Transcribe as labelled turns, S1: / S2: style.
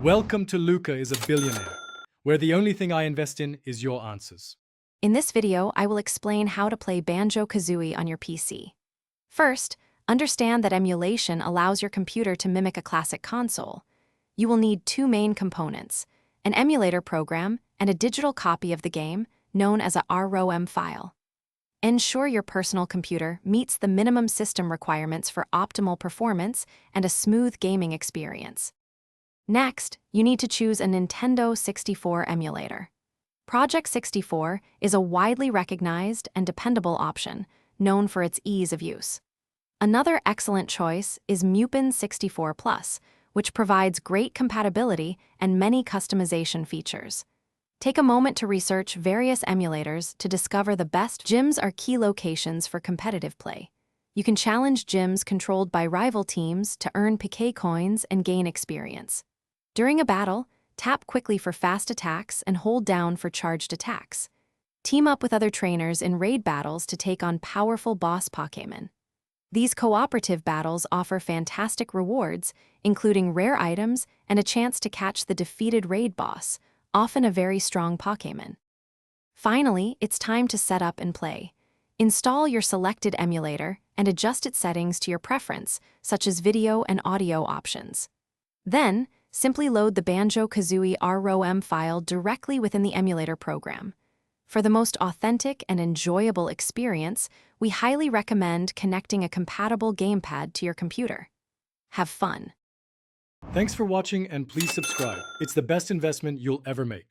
S1: Welcome to Luca is a Billionaire, where the only thing I invest in is your answers.
S2: In this video, I will explain how to play Banjo Kazooie on your PC. First, understand that emulation allows your computer to mimic a classic console. You will need two main components, an emulator program and a digital copy of the game, known as a ROM file. Ensure your personal computer meets the minimum system requirements for optimal performance and a smooth gaming experience. Next, you need to choose a Nintendo 64 emulator. Project 64 is a widely recognized and dependable option, known for its ease of use. Another excellent choice is Mupen 64 Plus, which provides great compatibility and many customization features. Take a moment to research various emulators to discover the best. Gyms are key locations for competitive play. You can challenge gyms controlled by rival teams to earn PK coins and gain experience. During a battle, tap quickly for fast attacks and hold down for charged attacks. Team up with other trainers in raid battles to take on powerful boss Pokémon. These cooperative battles offer fantastic rewards, including rare items and a chance to catch the defeated raid boss, often a very strong Pokémon. Finally, it's time to set up and play. Install your selected emulator and adjust its settings to your preference, such as video and audio options. Then, simply load the Banjo Kazooie ROM file directly within the emulator program. For the most authentic and enjoyable experience, we highly recommend connecting a compatible gamepad to your computer. Have fun!
S1: Thanks for watching and please subscribe. It's the best investment you'll ever make.